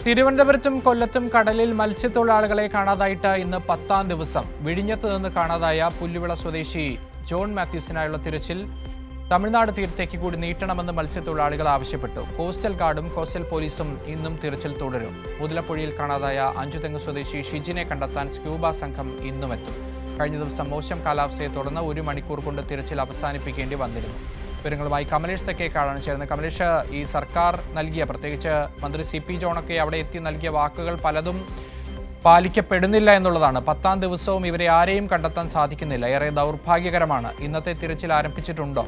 തിരുവനന്തപുരത്തും കൊല്ലത്തും കടലിൽ മത്സ്യത്തൊഴിലാളികളെ കാണാതായിട്ട് ഇന്ന് 10ാം ദിവസം. വിഴിഞ്ഞത്ത് നിന്ന് കാണാതായ പുല്ലുവിള സ്വദേശി ജോൺ മാത്യൂസിനായുള്ള തിരച്ചിൽ തമിഴ്നാട് തീരത്തേക്ക് കൂടി നീട്ടണമെന്ന് മത്സ്യത്തൊഴിലാളികൾ ആവശ്യപ്പെട്ടു. കോസ്റ്റൽ ഗാർഡും കോസ്റ്റൽ പോലീസും ഇന്നും തിരച്ചിൽ തുടരും. മുതലപ്പുഴയിൽ കാണാതായ അഞ്ചുതെങ്ങ് സ്വദേശി ഷിജിനെ കണ്ടെത്താൻ സ്ക്യൂബ സംഘം ഇന്നും എത്തും. കഴിഞ്ഞ ദിവസം മോശം കാലാവസ്ഥയെ തുടർന്ന് 1 മണിക്കൂർ കൊണ്ട് തിരച്ചിൽ അവസാനിപ്പിക്കേണ്ടി വന്നിരുന്നു. വിവരങ്ങളുമായി കമലേഷ് തെക്കേക്കാടാണ് ചേർന്നത്. കമലേഷ്, ഈ സർക്കാർ നൽകിയ, പ്രത്യേകിച്ച് മന്ത്രി CP ജോണൊക്കെ അവിടെ എത്തി നൽകിയ വാക്കുകൾ പലതും പാലിക്കപ്പെടുന്നില്ല എന്നുള്ളതാണ്. 10ാം ദിവസവും ഇവരെ ആരെയും കണ്ടെത്താൻ സാധിക്കുന്നില്ല. ഏറെ ദൗർഭാഗ്യകരമാണ്. ഇന്നത്തെ തിരച്ചിൽ ആരംഭിച്ചിട്ടുണ്ടോ?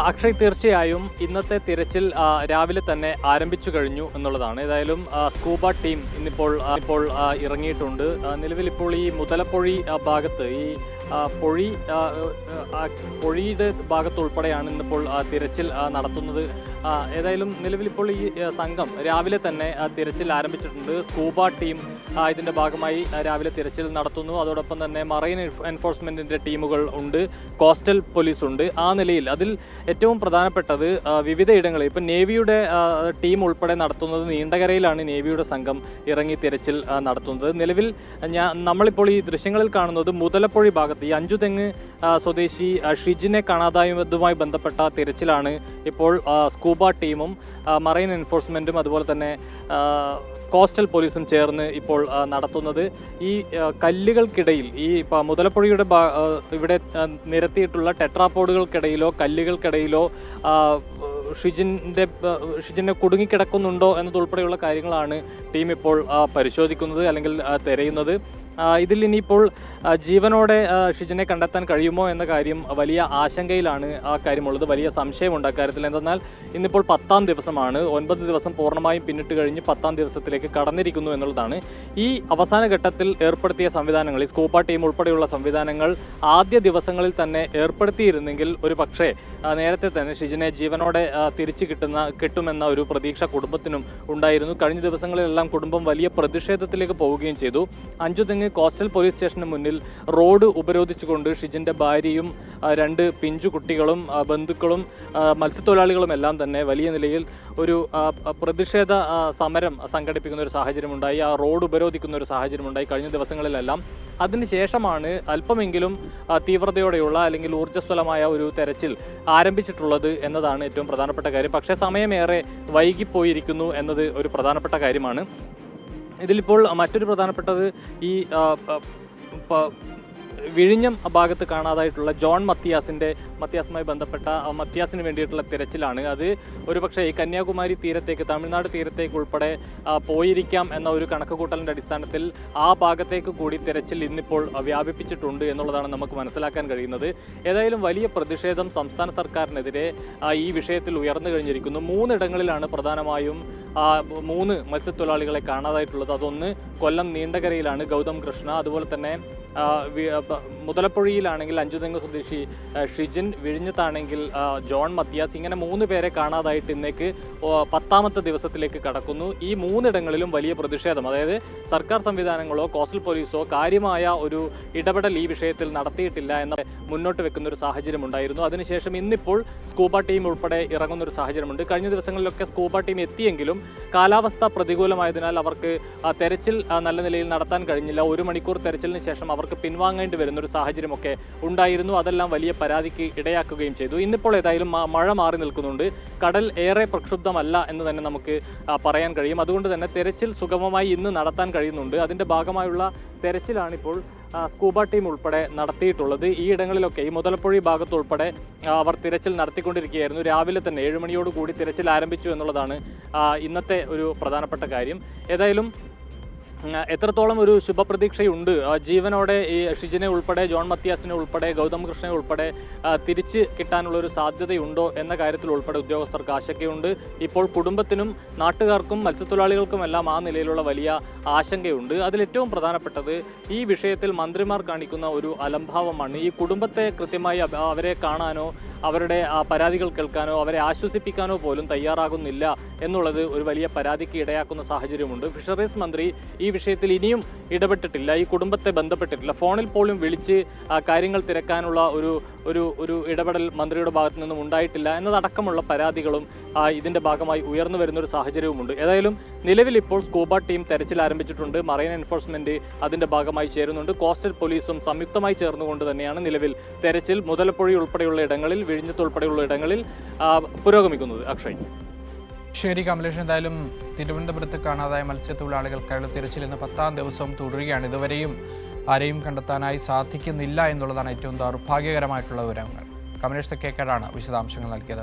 അക്ഷയ്, തീർച്ചയായും ഇന്നത്തെ തിരച്ചിൽ രാവിലെ തന്നെ ആരംഭിച്ചു കഴിഞ്ഞു എന്നുള്ളതാണ്. ഏതായാലും സ്കൂബ ടീം ഇപ്പോൾ ഇറങ്ങിയിട്ടുണ്ട്. നിലവിൽ ഇപ്പോൾ ഈ മുതലപ്പൊഴി ഭാഗത്ത്, ഈ പൊഴിയുടെ ഭാഗത്തുൾപ്പെടെയാണ് ഇന്നിപ്പോൾ തിരച്ചിൽ നടത്തുന്നത്. ഏതായാലും നിലവിൽ ഇപ്പോൾ ഈ സംഘം രാവിലെ തന്നെ തിരച്ചിൽ ആരംഭിച്ചിട്ടുണ്ട്. സ്കൂബ ടീം ഇതിൻ്റെ ഭാഗമായി രാവിലെ തിരച്ചിൽ നടത്തുന്നു. അതോടൊപ്പം തന്നെ മറൈൻ എൻഫോഴ്സ്മെൻറ്റിൻ്റെ ടീമുകൾ ഉണ്ട്, കോസ്റ്റൽ പോലീസ് ഉണ്ട്. ആ നിലയിൽ അതിൽ ഏറ്റവും പ്രധാനപ്പെട്ടത് വിവിധ ഇടങ്ങളിൽ ഇപ്പം നേവിയുടെ ടീം ഉൾപ്പെടെ നടത്തുന്നത് നീണ്ടകരയിലാണ്. നേവിയുടെ സംഘം ഇറങ്ങി തിരച്ചിൽ നടത്തുന്നത്. നിലവിൽ നമ്മളിപ്പോൾ ഈ ദൃശ്യങ്ങളിൽ കാണുന്നത് മുതലപ്പൊഴി ഭാഗത്ത് ഈ അഞ്ചുതെങ്ങ് സ്വദേശി ഷിജിനെ കാണാതായതുമായി ബന്ധപ്പെട്ട തിരച്ചിലാണ് ഇപ്പോൾ സ്കൂബ ടീമും മറൈൻ എൻഫോഴ്സ്മെൻറ്റും അതുപോലെ തന്നെ കോസ്റ്റൽ പോലീസും ചേർന്ന് ഇപ്പോൾ നടത്തുന്നത്. ഈ കല്ലുകൾക്കിടയിൽ, ഈ മുതലപ്പുഴയുടെ ഇവിടെ നിരത്തിയിട്ടുള്ള ടെട്രാപോഡുകൾക്കിടയിലോ കല്ലുകൾക്കിടയിലോ ഷിജിനെ കുടുങ്ങിക്കിടക്കുന്നുണ്ടോ എന്നതുൾപ്പെടെയുള്ള കാര്യങ്ങളാണ് ടീം ഇപ്പോൾ പരിശോധിക്കുന്നത് അല്ലെങ്കിൽ തിരയുന്നത്. ഇതിൽ ഇനിയിപ്പോൾ ജീവനോടെ ഷിജിനെ കണ്ടെത്താൻ കഴിയുമോ എന്ന കാര്യം വലിയ ആശങ്കയിലാണ് ആ കാര്യമുള്ളത്. വലിയ സംശയമുണ്ട് അക്കാര്യത്തിൽ. എന്തെന്നാൽ ഇന്നിപ്പോൾ 10ാം ദിവസമാണ്. 9 ദിവസം പൂർണ്ണമായും പിന്നിട്ട് കഴിഞ്ഞ് 10ാം ദിവസത്തിലേക്ക് കടന്നിരിക്കുന്നു എന്നുള്ളതാണ്. ഈ അവസാന ഘട്ടത്തിൽ ഏർപ്പെടുത്തിയ സംവിധാനങ്ങൾ, ഈ സ്കൂബ ടീം ഉൾപ്പെടെയുള്ള സംവിധാനങ്ങൾ ആദ്യ ദിവസങ്ങളിൽ തന്നെ ഏർപ്പെടുത്തിയിരുന്നെങ്കിൽ ഒരു പക്ഷേ നേരത്തെ തന്നെ ഷിജിനെ ജീവനോടെ തിരിച്ചു കിട്ടുമെന്ന ഒരു പ്രതീക്ഷ കുടുംബത്തിനും ഉണ്ടായിരുന്നു. കഴിഞ്ഞ ദിവസങ്ങളിലെല്ലാം കുടുംബം വലിയ പ്രതിഷേധത്തിലേക്ക് പോവുകയും ചെയ്തു. അഞ്ചുതെങ്ങ് കോസ്റ്റൽ പോലീസ് സ്റ്റേഷന് മുന്നിൽ റോഡ് ഉപരോധിച്ചുകൊണ്ട് ഷിജിൻ്റെ ഭാര്യയും 2 പിഞ്ചു കുട്ടികളും ബന്ധുക്കളും മത്സ്യത്തൊഴിലാളികളും എല്ലാം തന്നെ വലിയ നിലയിൽ ഒരു പ്രതിഷേധ സമരം സംഘടിപ്പിക്കുന്ന ഒരു സാഹചര്യമുണ്ടായി. ആ റോഡ് ഉപരോധിക്കുന്ന ഒരു സാഹചര്യമുണ്ടായി കഴിഞ്ഞ ദിവസങ്ങളിലെല്ലാം. അതിനുശേഷമാണ് അല്പമെങ്കിലും തീവ്രതയോടെയുള്ള അല്ലെങ്കിൽ ഊർജ്ജസ്വലമായ ഒരു തെരച്ചിൽ ആരംഭിച്ചിട്ടുള്ളത് എന്നതാണ് ഏറ്റവും പ്രധാനപ്പെട്ട കാര്യം. പക്ഷേ സമയമേറെ വൈകിപ്പോയിരിക്കുന്നു എന്നത് ഒരു പ്രധാനപ്പെട്ട കാര്യമാണ്. ഇതിലിപ്പോൾ മറ്റൊരു പ്രധാനപ്പെട്ടത് ഈ വിഴിഞ്ഞം ഭാഗത്ത് കാണാതായിട്ടുള്ള ജോൺ മത്യാസുമായി ബന്ധപ്പെട്ട മത്യാസിന് വേണ്ടിയിട്ടുള്ള തിരച്ചിലാണ്. അത് ഒരുപക്ഷെ ഈ കന്യാകുമാരി തീരത്തേക്ക്, തമിഴ്നാട് തീരത്തേക്ക് ഉൾപ്പെടെ പോയിരിക്കാം എന്ന ഒരു കണക്കുകൂട്ടലിൻ്റെ അടിസ്ഥാനത്തിൽ ആ ഭാഗത്തേക്ക് കൂടി തിരച്ചിൽ ഇന്നിപ്പോൾ വ്യാപിപ്പിച്ചിട്ടുണ്ട് എന്നുള്ളതാണ് നമുക്ക് മനസ്സിലാക്കാൻ കഴിയുന്നത്. ഏതായാലും വലിയ പ്രതിഷേധം സംസ്ഥാന സർക്കാരിനെതിരെ ഈ വിഷയത്തിൽ ഉയർന്നു കഴിഞ്ഞിരിക്കുന്നു. 3 ഇടങ്ങളിലാണ് പ്രധാനമായും 3 മത്സ്യത്തൊഴിലാളികളെ കാണാതായിട്ടുള്ളത്. അതൊന്ന് കൊല്ലം നീണ്ടകരയിലാണ് ഗൗതം കൃഷ്ണ, അതുപോലെ തന്നെ മുതലപ്പുഴയിലാണെങ്കിൽ അഞ്ചുതെങ്ങ് സ്വദേശി ഷിജിൻ, വിഴിഞ്ഞത്താണെങ്കിൽ ജോൺ മത്യാസ്. ഇങ്ങനെ 3 പേരെ കാണാതായിട്ട് ഇന്നേക്ക് 10ാമത്തെ ദിവസത്തിലേക്ക് കടക്കുന്നു. ഈ 3 ഇടങ്ങളിലും വലിയ പ്രതിഷേധം, അതായത് സർക്കാർ സംവിധാനങ്ങളോ കോസ്റ്റൽ പോലീസോ കാര്യമായ ഒരു ഇടപെടൽ ഈ വിഷയത്തിൽ നടത്തിയിട്ടില്ല എന്ന് മുന്നോട്ട് വെക്കുന്ന ഒരു സാഹചര്യം ഉണ്ടായിരുന്നു. അതിനുശേഷം ഇന്നിപ്പോൾ സ്കൂബ ടീം ഉൾപ്പെടെ ഇറങ്ങുന്ന ഒരു സാഹചര്യമുണ്ട്. കഴിഞ്ഞ ദിവസങ്ങളിലൊക്കെ സ്കൂബ ടീം എത്തിയെങ്കിലും കാലാവസ്ഥ പ്രതികൂലമായതിനാൽ അവർക്ക് തെരച്ചിൽ നല്ല നിലയിൽ നടത്താൻ കഴിഞ്ഞില്ല. 1 മണിക്കൂർ തെരച്ചിലിന് ശേഷം അവർക്ക് പിൻവാങ്ങേണ്ടി വരുന്ന ഒരു സാഹചര്യമൊക്കെ ഉണ്ടായിരുന്നു. അതെല്ലാം വലിയ പരാതിക്ക് ഇടയാക്കുകയും ചെയ്തു. ഇന്നിപ്പോൾ ഏതായാലും മഴ മാറി നിൽക്കുന്നുണ്ട്. കടൽ ഏറെ പ്രക്ഷുബ്ധമല്ല എന്ന് തന്നെ നമുക്ക് പറയാൻ കഴിയും. അതുകൊണ്ട് തന്നെ തെരച്ചിൽ സുഗമമായി ഇന്ന് നടത്താൻ കഴിയുന്നുണ്ട്. അതിൻ്റെ ഭാഗമായുള്ള തെരച്ചിലാണിപ്പോൾ സ്കൂബ ടീം ഉൾപ്പെടെ നടത്തിയിട്ടുള്ളത്. ഈ ഇടങ്ങളിലൊക്കെ, ഈ മുതലപ്പുഴി ഭാഗത്തുൾപ്പെടെ അവർ തിരച്ചിൽ നടത്തിക്കൊണ്ടിരിക്കുകയായിരുന്നു. രാവിലെ തന്നെ 7 മണിയോട് കൂടി തിരച്ചിൽ ആരംഭിച്ചു എന്നുള്ളതാണ് ഇന്നത്തെ ഒരു പ്രധാനപ്പെട്ട കാര്യം. ഏതായാലും എത്രത്തോളം ഒരു ശുഭപ്രതീക്ഷയുണ്ട് ജീവനോടെ ഈ ഷിജിനെ ഉൾപ്പെടെ, ജോൺ മത്യാസിനെ ഉൾപ്പെടെ, ഗൗതം കൃഷ്ണനെ ഉൾപ്പെടെ തിരിച്ച് കിട്ടാനുള്ള ഒരു സാധ്യതയുണ്ടോ എന്ന കാര്യത്തിൽ ഉൾപ്പെടെ ഉദ്യോഗസ്ഥർക്ക് ആശങ്കയുണ്ട്. ഇപ്പോൾ കുടുംബത്തിനും നാട്ടുകാർക്കും മത്സ്യത്തൊഴിലാളികൾക്കുമെല്ലാം ആ നിലയിലുള്ള വലിയ ആശങ്കയുണ്ട്. അതിലേറ്റവും പ്രധാനപ്പെട്ടത് ഈ വിഷയത്തിൽ മന്ത്രിമാർ കാണിക്കുന്ന ഒരു അലംഭാവമാണ്. ഈ കുടുംബത്തെ കൃത്യമായി അവരെ കാണാനോ അവരുടെ പരാതികൾ കേൾക്കാനോ അവരെ ആശ്വസിപ്പിക്കാനോ പോലും തയ്യാറാകുന്നില്ല എന്നുള്ളത് ഒരു വലിയ പരാതിക്ക് ഇടയാക്കുന്ന സാഹചര്യമുണ്ട്. ഫിഷറീസ് മന്ത്രി ഈ വിഷയത്തിൽ ഇനിയും ഇടപെട്ടിട്ടില്ല, ഈ കുടുംബത്തെ ബന്ധപ്പെട്ടിട്ടില്ല. ഫോണിൽ പോലും വിളിച്ച് കാര്യങ്ങൾ തിരക്കാനുള്ള ഒരു ഇടപെടൽ മന്ത്രിയുടെ ഭാഗത്തു നിന്നും ഉണ്ടായിട്ടില്ല എന്നതടക്കമുള്ള പരാതികളും ഇതിന്റെ ഭാഗമായി ഉയർന്നു വരുന്ന ഒരു സാഹചര്യവുമുണ്ട്. ഏതായാലും നിലവിൽ ഇപ്പോൾ സ്കൂബ ടീം തെരച്ചിൽ ആരംഭിച്ചിട്ടുണ്ട്. മറൈൻ എൻഫോഴ്സ്മെന്റ് അതിന്റെ ഭാഗമായി ചേരുന്നുണ്ട്. കോസ്റ്റൽ പോലീസും സംയുക്തമായി ചേർന്നുകൊണ്ട് തന്നെയാണ് നിലവിൽ തെരച്ചിൽ മുതലപ്പുഴ ഉൾപ്പെടെയുള്ള ഇടങ്ങളിൽ, വിഴിഞ്ഞത്ത് ഉൾപ്പെടെയുള്ള ഇടങ്ങളിൽ പുരോഗമിക്കുന്നത്. അക്ഷയ്. ശരി കമലേഷ്, എന്തായാലും തിരുവനന്തപുരത്ത് കാണാതായ മത്സ്യത്തൊഴിലാളികൾക്കായുള്ള തിരച്ചിൽ ഇന്ന് 10ാം ദിവസവും തുടരുകയാണ്. ഇതുവരെയും ആരെയും കണ്ടെത്താനായി സാധിക്കുന്നില്ല എന്നുള്ളതാണ് ഏറ്റവും ദൗർഭാഗ്യകരമായിട്ടുള്ള വിവരങ്ങൾ. കമലേഷ് തെക്കേക്കാടാണ് വിശദാംശങ്ങൾ നൽകിയത്.